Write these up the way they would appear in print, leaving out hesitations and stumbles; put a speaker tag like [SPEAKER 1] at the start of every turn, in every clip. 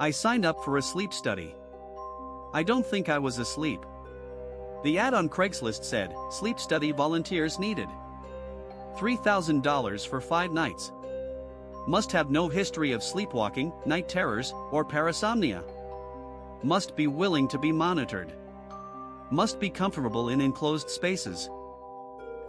[SPEAKER 1] I signed up for a sleep study. I don't think I was asleep. The ad on Craigslist said, sleep study volunteers needed. $3,000 for 5 nights. Must have no history of sleepwalking, night terrors, or parasomnia. Must be willing to be monitored. Must be comfortable in enclosed spaces.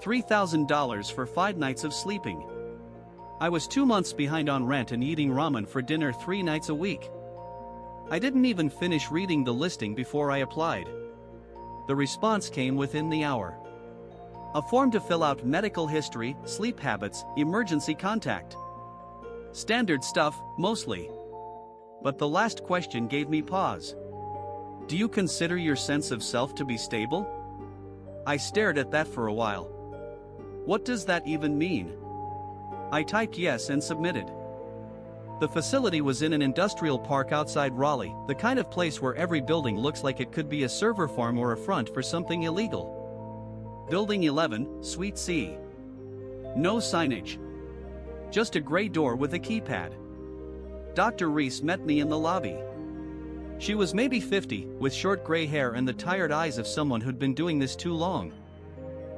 [SPEAKER 1] $3,000 for 5 nights of sleeping. I was 2 months behind on rent and eating ramen for dinner 3 nights a week. I didn't even finish reading the listing before I applied. The response came within the hour. A form to fill out: medical history, sleep habits, emergency contact. Standard stuff, mostly. But the last question gave me pause. Do you consider your sense of self to be stable? I stared at that for a while. What does that even mean? I typed yes and submitted. The facility was in an industrial park outside Raleigh, the kind of place where every building looks like it could be a server farm or a front for something illegal. Building 11, Suite C. No signage. Just a gray door with a keypad. Dr. Reese met me in the lobby. She was maybe 50, with short gray hair and the tired eyes of someone who'd been doing this too long.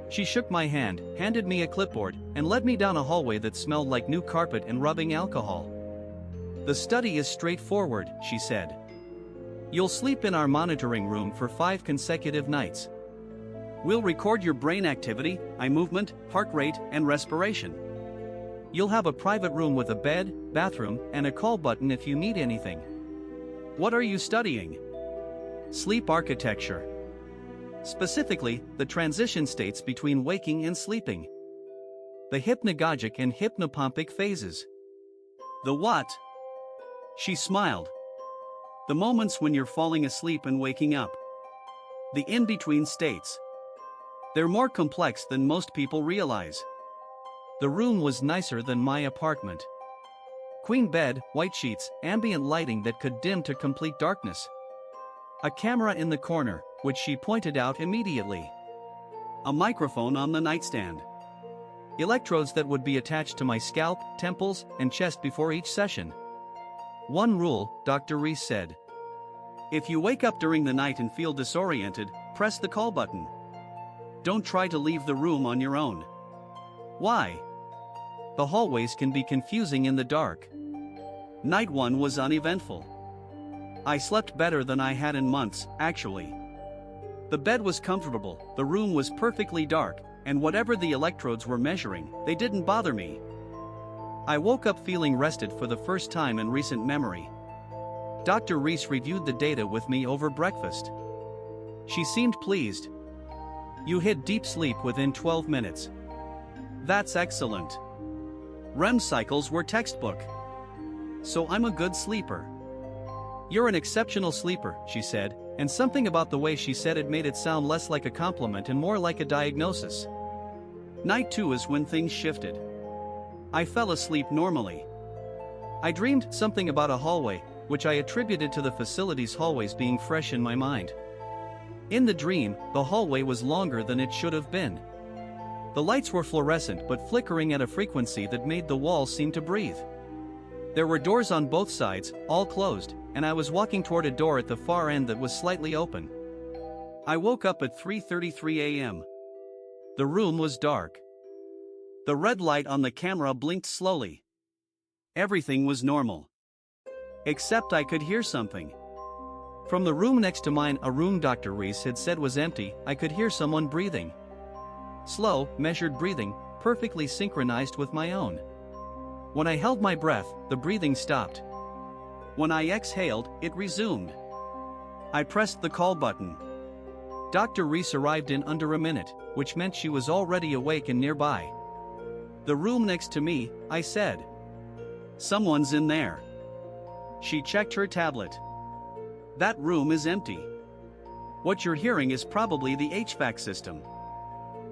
[SPEAKER 1] She shook my hand, handed me a clipboard, and led me down a hallway that smelled like new carpet and rubbing alcohol. The study is straightforward, she said. You'll sleep in our monitoring room for 5 consecutive nights. We'll record your brain activity, eye movement, heart rate, and respiration. You'll have a private room with a bed, bathroom, and a call button if you need anything. What are you studying? Sleep architecture. Specifically, the transition states between waking and sleeping. The hypnagogic and hypnopompic phases. The what? She smiled. The moments when you're falling asleep and waking up. The in-between states. They're more complex than most people realize. The room was nicer than my apartment. Queen bed, white sheets, ambient lighting that could dim to complete darkness. A camera in the corner, which she pointed out immediately. A microphone on the nightstand. Electrodes that would be attached to my scalp, temples, and chest before each session. One rule, Dr. Reese said. If you wake up during the night and feel disoriented, press the call button. Don't try to leave the room on your own. Why? The hallways can be confusing in the dark. Night 1 was uneventful. I slept better than I had in months, actually. The bed was comfortable, the room was perfectly dark, and whatever the electrodes were measuring, they didn't bother me. I woke up feeling rested for the first time in recent memory. Dr. Reese reviewed the data with me over breakfast. She seemed pleased. You hit deep sleep within 12 minutes. That's excellent. REM cycles were textbook. So I'm a good sleeper. You're an exceptional sleeper, she said, and something about the way she said it made it sound less like a compliment and more like a diagnosis. Night 2 is when things shifted. I fell asleep normally. I dreamed something about a hallway, which I attributed to the facility's hallways being fresh in my mind. In the dream, the hallway was longer than it should have been. The lights were fluorescent but flickering at a frequency that made the walls seem to breathe. There were doors on both sides, all closed, and I was walking toward a door at the far end that was slightly open. I woke up at 3:33 a.m. The room was dark. The red light on the camera blinked slowly. Everything was normal. Except I could hear something. From the room next to mine, a room Dr. Reese had said was empty, I could hear someone breathing. Slow, measured breathing, perfectly synchronized with my own. When I held my breath, the breathing stopped. When I exhaled, it resumed. I pressed the call button. Dr. Reese arrived in under a minute, which meant she was already awake and nearby. The room next to me, I said. Someone's in there. She checked her tablet. That room is empty. What you're hearing is probably the HVAC system.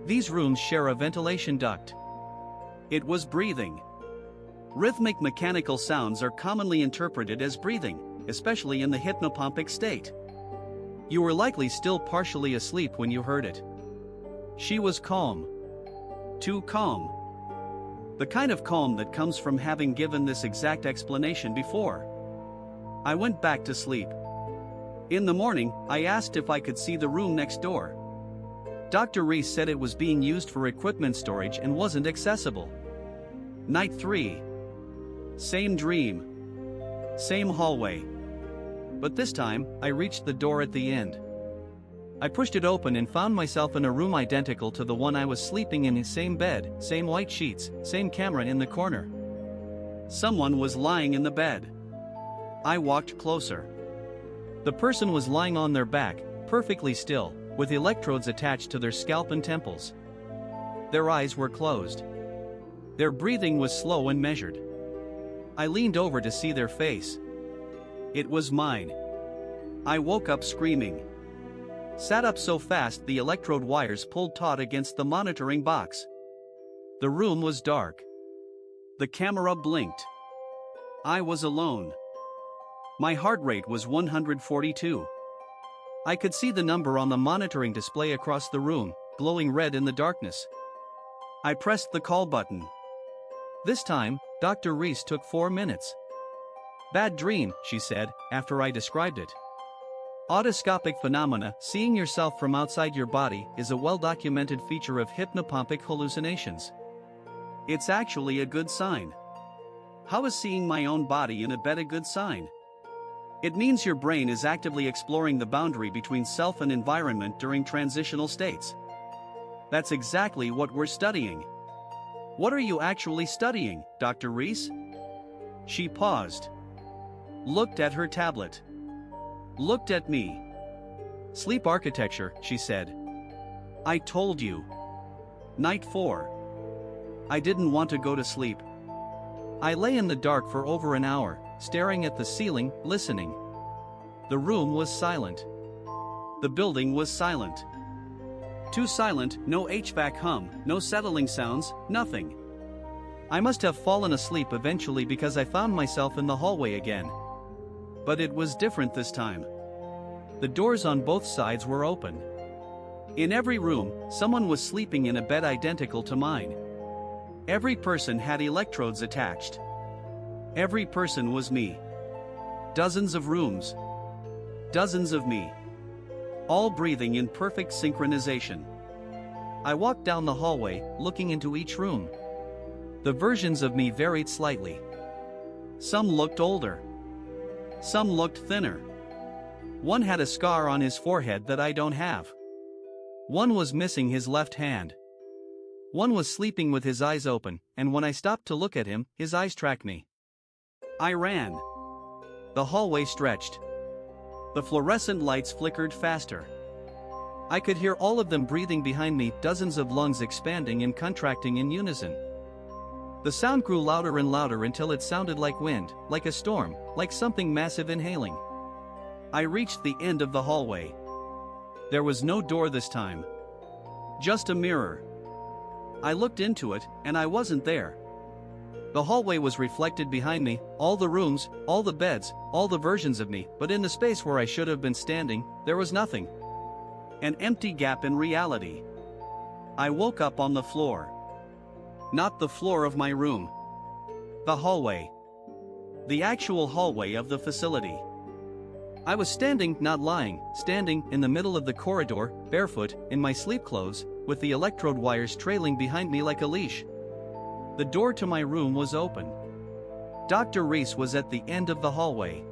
[SPEAKER 1] These rooms share a ventilation duct. It was breathing. Rhythmic mechanical sounds are commonly interpreted as breathing, especially in the hypnopompic state. You were likely still partially asleep when you heard it. She was calm. Too calm. The kind of calm that comes from having given this exact explanation before. I went back to sleep. In the morning, I asked if I could see the room next door. Dr. Reese said it was being used for equipment storage and wasn't accessible. Night 3. Same dream. Same hallway. But this time, I reached the door at the end. I pushed it open and found myself in a room identical to the one I was sleeping in, same bed, same white sheets, same camera in the corner. Someone was lying in the bed. I walked closer. The person was lying on their back, perfectly still, with electrodes attached to their scalp and temples. Their eyes were closed. Their breathing was slow and measured. I leaned over to see their face. It was mine. I woke up screaming. Sat up so fast the electrode wires pulled taut against the monitoring box. The room was dark. The camera blinked. I was alone. My heart rate was 142. I could see the number on the monitoring display across the room, glowing red in the darkness. I pressed the call button. This time, Dr. Reese took 4 minutes. "Bad dream," she said, after I described it. Autoscopic phenomena, seeing yourself from outside your body, is a well-documented feature of hypnopompic hallucinations. It's actually a good sign. How is seeing my own body in a bed a good sign? It means your brain is actively exploring the boundary between self and environment during transitional states. That's exactly what we're studying. What are you actually studying, Dr. Reese? She paused. Looked at her tablet. Looked at me. Sleep architecture, she said. I told you. Night 4. I didn't want to go to sleep. I lay in the dark for over an hour, staring at the ceiling, listening. The room was silent. The building was silent. Too silent, no HVAC hum, no settling sounds, nothing. I must have fallen asleep eventually because I found myself in the hallway again. But it was different this time. The doors on both sides were open. In every room, someone was sleeping in a bed identical to mine. Every person had electrodes attached. Every person was me. Dozens of rooms. Dozens of me. All breathing in perfect synchronization. I walked down the hallway, looking into each room. The versions of me varied slightly. Some looked older. Some looked thinner. One had a scar on his forehead that I don't have. One was missing his left hand. One was sleeping with his eyes open, and when I stopped to look at him, his eyes tracked me. I ran. The hallway stretched. The fluorescent lights flickered faster. I could hear all of them breathing behind me, dozens of lungs expanding and contracting in unison. The sound grew louder and louder until it sounded like wind, like a storm, like something massive inhaling. I reached the end of the hallway. There was no door this time. Just a mirror. I looked into it, and I wasn't there. The hallway was reflected behind me, all the rooms, all the beds, all the versions of me, but in the space where I should have been standing, there was nothing. An empty gap in reality. I woke up on the floor. Not the floor of my room. The hallway. The actual hallway of the facility. I was standing, not lying, standing in the middle of the corridor, barefoot, in my sleep clothes, with the electrode wires trailing behind me like a leash. The door to my room was open. Dr. Reese was at the end of the hallway.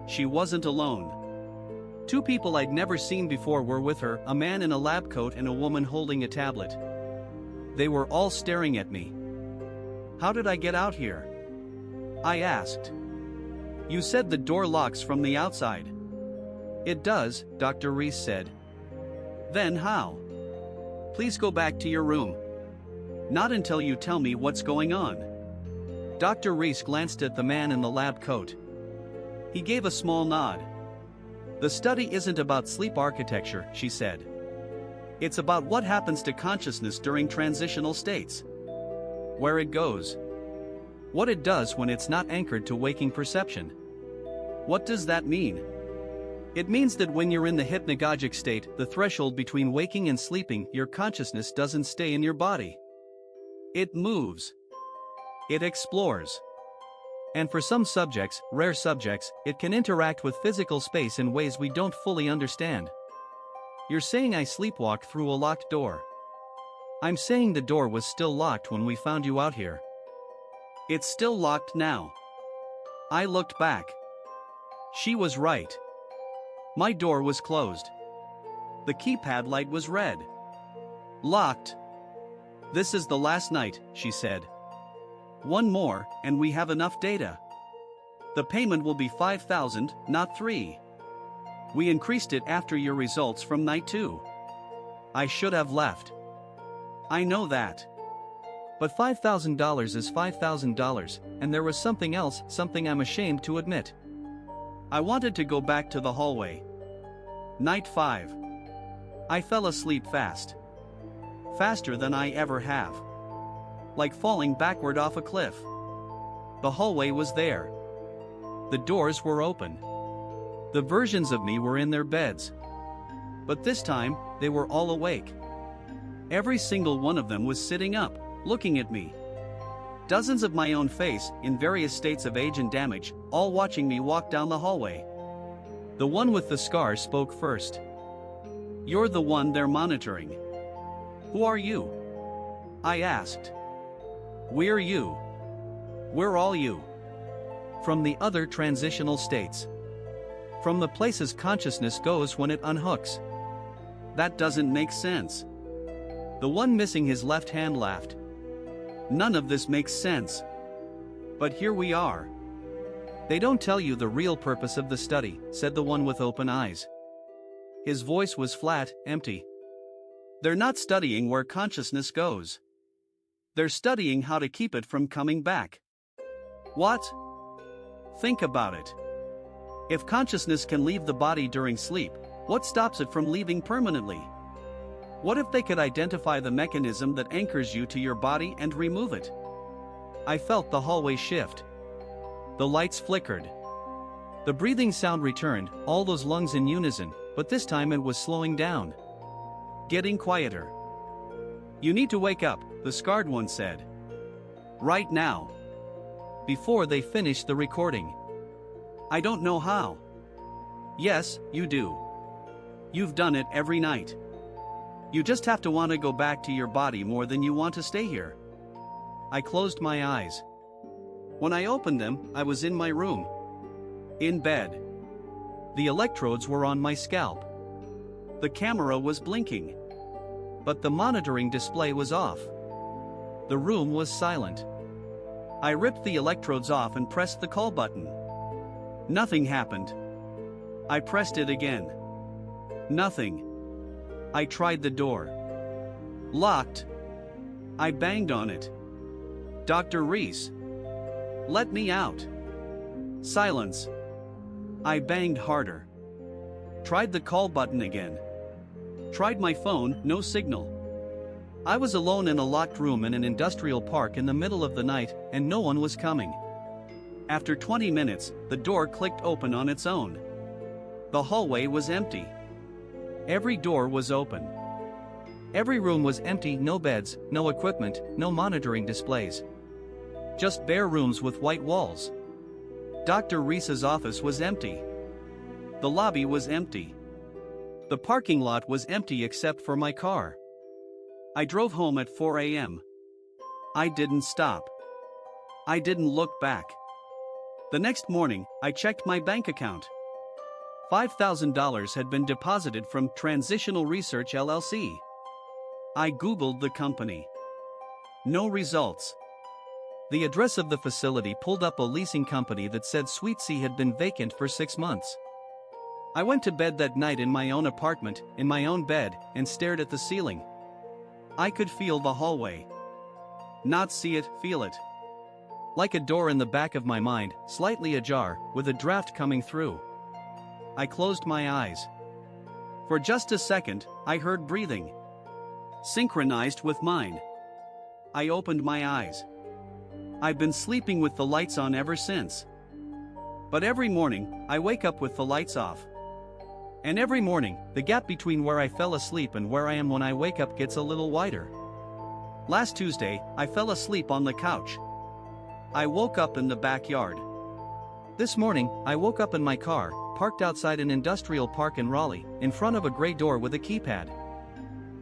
[SPEAKER 1] She wasn't alone. 2 people I'd never seen before were with her, a man in a lab coat and a woman holding a tablet. They were all staring at me. How did I get out here? I asked. You said the door locks from the outside. It does, Dr. Reese said. Then how? Please go back to your room. Not until you tell me what's going on. Dr. Reese glanced at the man in the lab coat. He gave a small nod. The study isn't about sleep architecture, she said. It's about what happens to consciousness during transitional states. Where it goes. What it does when it's not anchored to waking perception. What does that mean? It means that when you're in the hypnagogic state, the threshold between waking and sleeping, your consciousness doesn't stay in your body. It moves. It explores. And for some subjects, rare subjects, it can interact with physical space in ways we don't fully understand. You're saying I sleepwalked through a locked door. I'm saying the door was still locked when we found you out here. It's still locked now. I looked back. She was right. My door was closed. The keypad light was red. Locked. This is the last night, she said. One more, and we have enough data. The payment will be $5,000, not $3,000. We increased it after your results from night 2. I should have left. I know that. But $5,000 is $5,000, and there was something else, something I'm ashamed to admit. I wanted to go back to the hallway. Night 5. I fell asleep fast. Faster than I ever have. Like falling backward off a cliff. The hallway was there. The doors were open. The versions of me were in their beds. But this time, they were all awake. Every single one of them was sitting up, looking at me. Dozens of my own face, in various states of age and damage, all watching me walk down the hallway. The one with the scar spoke first. You're the one they're monitoring. Who are you? I asked. We're you. We're all you. From the other transitional states. From the places consciousness goes when it unhooks. That doesn't make sense. The one missing his left hand laughed. None of this makes sense. But here we are. They don't tell you the real purpose of the study, said the one with open eyes. His voice was flat, empty. They're not studying where consciousness goes. They're studying how to keep it from coming back. What? Think about it. If consciousness can leave the body during sleep, what stops it from leaving permanently? What if they could identify the mechanism that anchors you to your body and remove it? I felt the hallway shift. The lights flickered. The breathing sound returned, all those lungs in unison, but this time it was slowing down. Getting quieter. You need to wake up, the scarred one said. Right now. Before they finished the recording. I don't know how. Yes, you do. You've done it every night. You just have to want to go back to your body more than you want to stay here. I closed my eyes. When I opened them, I was in my room. In bed. The electrodes were on my scalp. The camera was blinking. But the monitoring display was off. The room was silent. I ripped the electrodes off and pressed the call button. Nothing happened. I pressed it again. Nothing. I tried the door. Locked. I banged on it. Dr. Reese. Let me out. Silence. I banged harder. Tried the call button again. Tried my phone, no signal. I was alone in a locked room in an industrial park in the middle of the night, and no one was coming. After 20 minutes, the door clicked open on its own. The hallway was empty. Every door was open. Every room was empty, no beds, no equipment, no monitoring displays. Just bare rooms with white walls. Dr. Reese's office was empty. The lobby was empty. The parking lot was empty except for my car. I drove home at 4 a.m. I didn't stop. I didn't look back. The next morning, I checked my bank account. $5,000 had been deposited from Transitional Research LLC. I Googled the company. No results. The address of the facility pulled up a leasing company that said Suite C had been vacant for 6 months. I went to bed that night in my own apartment, in my own bed, and stared at the ceiling. I could feel the hallway. Not see it, feel it. Like a door in the back of my mind, slightly ajar, with a draft coming through. I closed my eyes. For just a second, I heard breathing. Synchronized with mine. I opened my eyes. I've been sleeping with the lights on ever since. But every morning, I wake up with the lights off. And every morning, the gap between where I fell asleep and where I am when I wake up gets a little wider. Last Tuesday, I fell asleep on the couch. I woke up in the backyard. This morning, I woke up in my car, parked outside an industrial park in Raleigh, in front of a gray door with a keypad.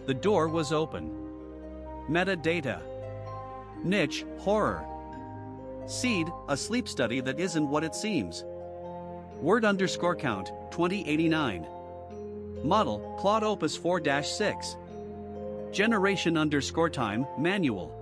[SPEAKER 1] The door was open. Metadata. Niche, horror. Seed, a sleep study that isn't what it seems. Word_count, 2089. Model, Claude Opus 4-6. Generation_time, manual.